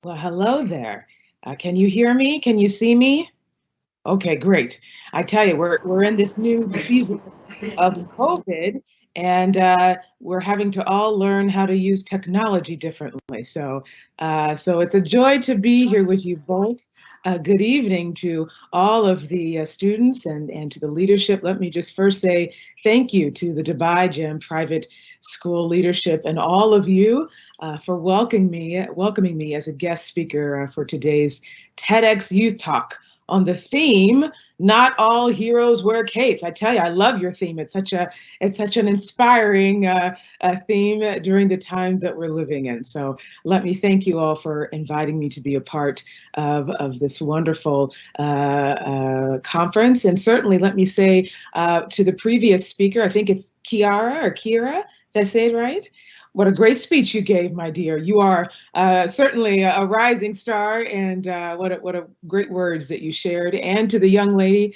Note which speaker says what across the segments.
Speaker 1: Well, hello there. Can you hear me? Can you see me? Okay, great. I tell you, we're in this new season of COVID, and we're having to all learn how to use technology differently. So it's a joy to be here with you both. Good evening to all of the students and to the leadership. Let me just first say thank you to the Dubai Gym Private School leadership and all of you for welcoming me as a guest speaker for today's TEDx Youth Talk on the theme "Not All Heroes Wear Capes." I tell you, I love your theme. It's such an inspiring theme during the times that we're living in. So let me thank you all for inviting me to be a part of this wonderful conference. And certainly let me say to the previous speaker, I think it's Kiara or Kira. Did I say it right? What a great speech you gave, my dear. You are certainly a rising star, and what a great words that you shared. And to the young lady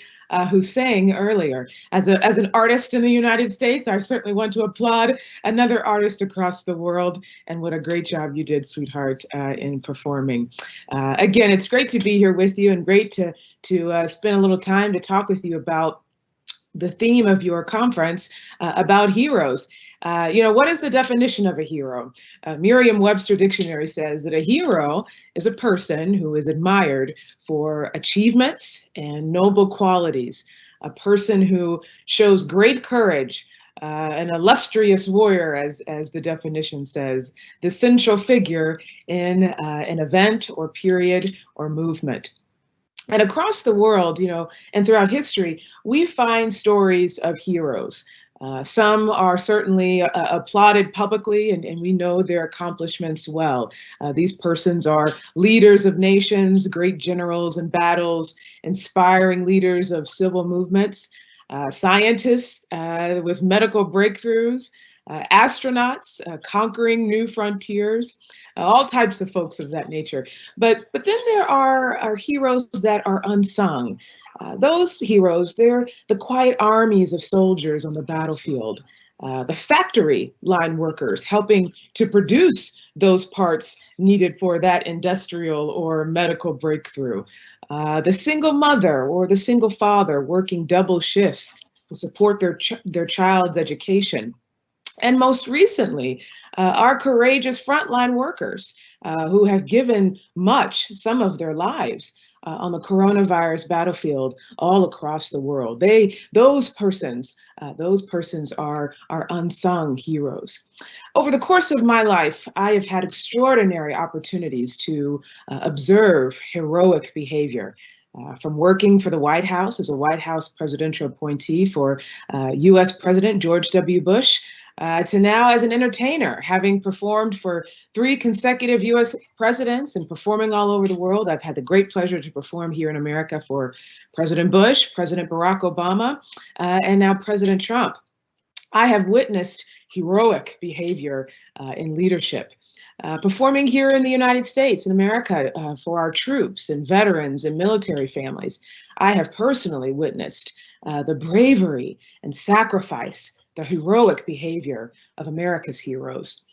Speaker 1: who sang earlier, as an artist in the United States, I certainly want to applaud another artist across the world. And what a great job you did, sweetheart, in performing. Again, it's great to be here with you, and great to spend a little time to talk with you about the theme of your conference about heroes. What is the definition of a hero? Merriam-Webster Dictionary says that a hero is a person who is admired for achievements and noble qualities, a person who shows great courage, an illustrious warrior, as the definition says, the central figure in an event or period or movement. And across the world, and throughout history, we find stories of heroes. Some are certainly applauded publicly, and we know their accomplishments well. These persons are leaders of nations, great generals in battles, inspiring leaders of civil movements, scientists with medical breakthroughs, astronauts conquering new frontiers, all types of folks of that nature. But then there are heroes that are unsung. Those heroes, they're the quiet armies of soldiers on the battlefield, the factory line workers helping to produce those parts needed for that industrial or medical breakthrough, the single mother or the single father working double shifts to support their child's education. And most recently, our courageous frontline workers who have given much, some of their lives, on the coronavirus battlefield all across the world. Those persons are unsung heroes. Over the course of my life, I have had extraordinary opportunities to observe heroic behavior. From working for the White House as a White House presidential appointee for US President George W. Bush, to now as an entertainer, having performed for three consecutive US presidents and performing all over the world. I've had the great pleasure to perform here in America for President Bush, President Barack Obama, and now President Trump. I have witnessed heroic behavior in leadership. Performing here in the United States, in America, for our troops and veterans and military families, I have personally witnessed the bravery and sacrifice, the heroic behavior of America's heroes.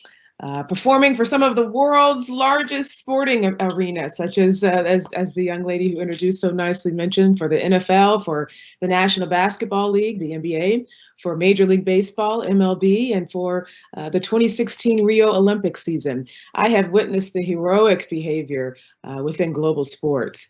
Speaker 1: Performing for some of the world's largest sporting arenas, such as the young lady who introduced so nicely mentioned, for the NFL, for the National Basketball League, the NBA, for Major League Baseball, MLB, and for the 2016 Rio Olympic season. I have witnessed the heroic behavior within global sports.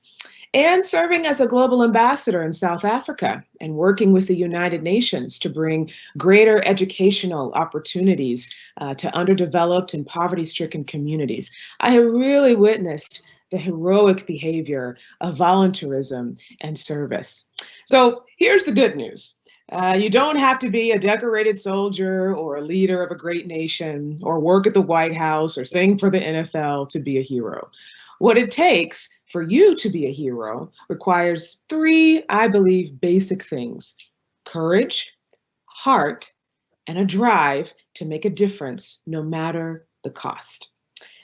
Speaker 1: And serving as a global ambassador in South Africa and working with the United Nations to bring greater educational opportunities to underdeveloped and poverty-stricken communities. I have really witnessed the heroic behavior of volunteerism and service. So here's the good news. You don't have to be a decorated soldier or a leader of a great nation or work at the White House or sing for the NFL to be a hero. What it takes for you to be a hero requires three, I believe, basic things: courage, heart, and a drive to make a difference no matter the cost.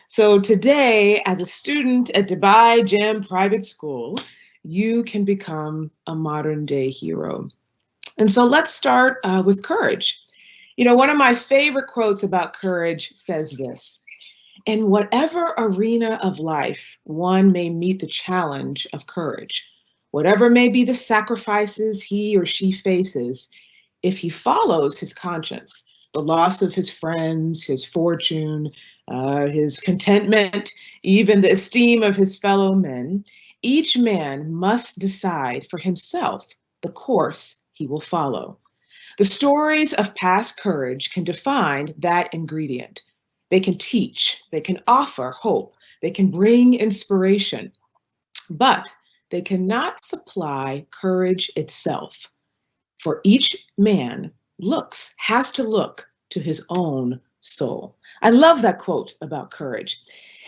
Speaker 1: So today, as a student at Dubai Gym Private School, you can become a modern day hero. And so let's start with courage. One of my favorite quotes about courage says this: In whatever arena of life one may meet the challenge of courage, whatever may be the sacrifices he or she faces, if he follows his conscience, the loss of his friends, his fortune, his contentment, even the esteem of his fellow men, each man must decide for himself the course he will follow. The stories of past courage can define that ingredient. They can teach, they can offer hope, they can bring inspiration, but they cannot supply courage itself. For each man has to look to his own soul. I love that quote about courage.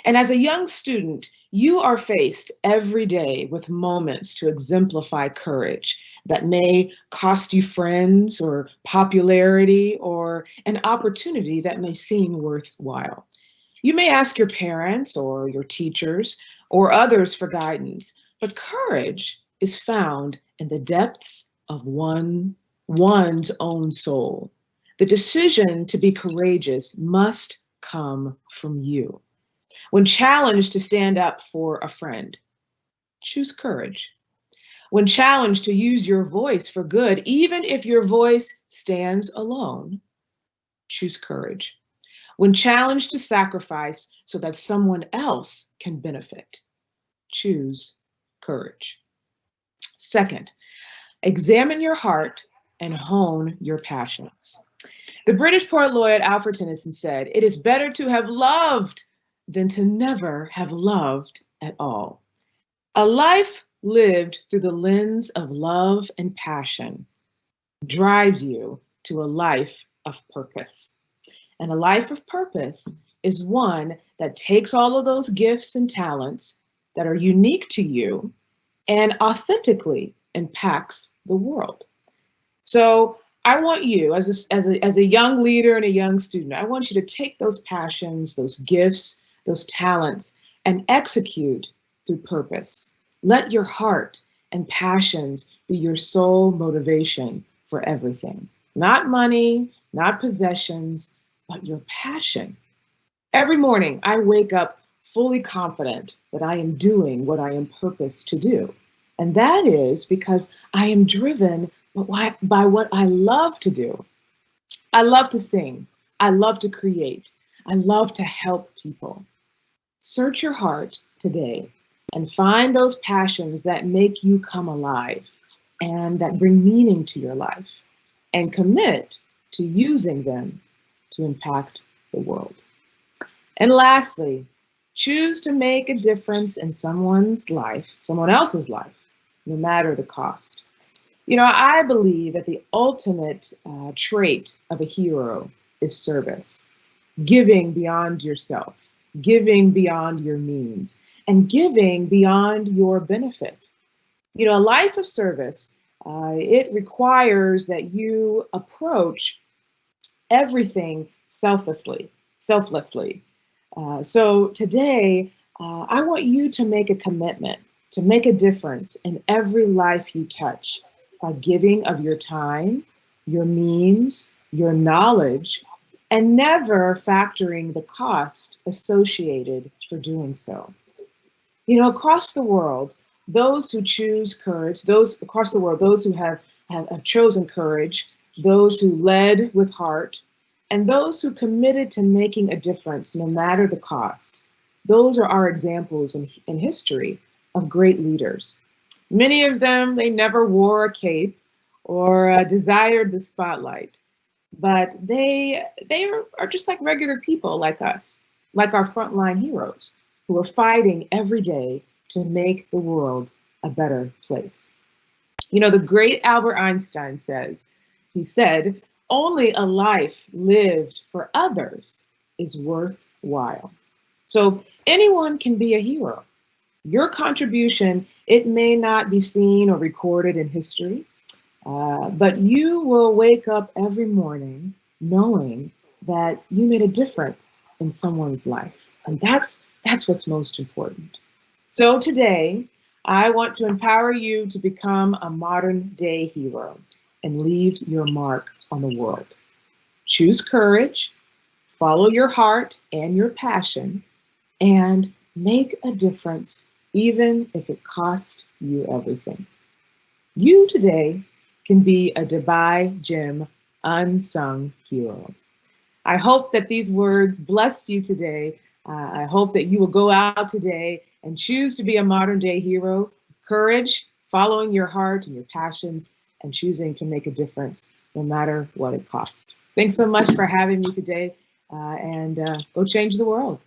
Speaker 1: And as a young student, you are faced every day with moments to exemplify courage that may cost you friends or popularity or an opportunity that may seem worthwhile. You may ask your parents or your teachers or others for guidance, but courage is found in the depths of one's own soul. The decision to be courageous must come from you. When challenged to stand up for a friend, choose courage. When challenged to use your voice for good, even if your voice stands alone, choose courage. When challenged to sacrifice so that someone else can benefit, choose courage. Second, examine your heart and hone your passions. The British poet laureate Alfred Tennyson said, "It is better to have loved than to never have loved at all." A life lived through the lens of love and passion drives you to a life of purpose. And a life of purpose is one that takes all of those gifts and talents that are unique to you and authentically impacts the world. So I want you, as a young leader and a young student, I want you to take those passions, those gifts, those talents, and execute through purpose. Let your heart and passions be your sole motivation for everything. Not money, not possessions, but your passion. Every morning, I wake up fully confident that I am doing what I am purposed to do. And that is because I am driven by what I love to do. I love to sing. I love to create. I love to help people. Search your heart today and find those passions that make you come alive and that bring meaning to your life, and commit to using them to impact the world. And lastly, choose to make a difference in someone else's life, no matter the cost. You know, I believe that the ultimate trait of a hero is service, giving beyond yourself, giving beyond your means, and giving beyond your benefit. You know, a life of service, it requires that you approach everything selflessly. So today, I want you to make a commitment to make a difference in every life you touch by giving of your time, your means, your knowledge, and never factoring the cost associated for doing so. You know, across the world, those who choose courage, those across the world, those who have chosen courage, those who led with heart, and those who committed to making a difference no matter the cost, those are our examples in history of great leaders. Many of them, they never wore a cape or desired the spotlight, but they are just like regular people like us, like our frontline heroes who are fighting every day to make the world a better place. You know, the great Albert Einstein he said, only a life lived for others is worthwhile. So anyone can be a hero. Your contribution, it may not be seen or recorded in history, but you will wake up every morning knowing that you made a difference in someone's life. And that's what's most important. So today, I want to empower you to become a modern day hero and leave your mark on the world. Choose courage, follow your heart and your passion, and make a difference, even if it costs you everything. You today can be a Dubai Gym unsung hero. I hope that these words blessed you today. I hope that you will go out today and choose to be a modern day hero, courage, following your heart and your passions, and choosing to make a difference no matter what it costs. Thanks so much for having me today, and go change the world.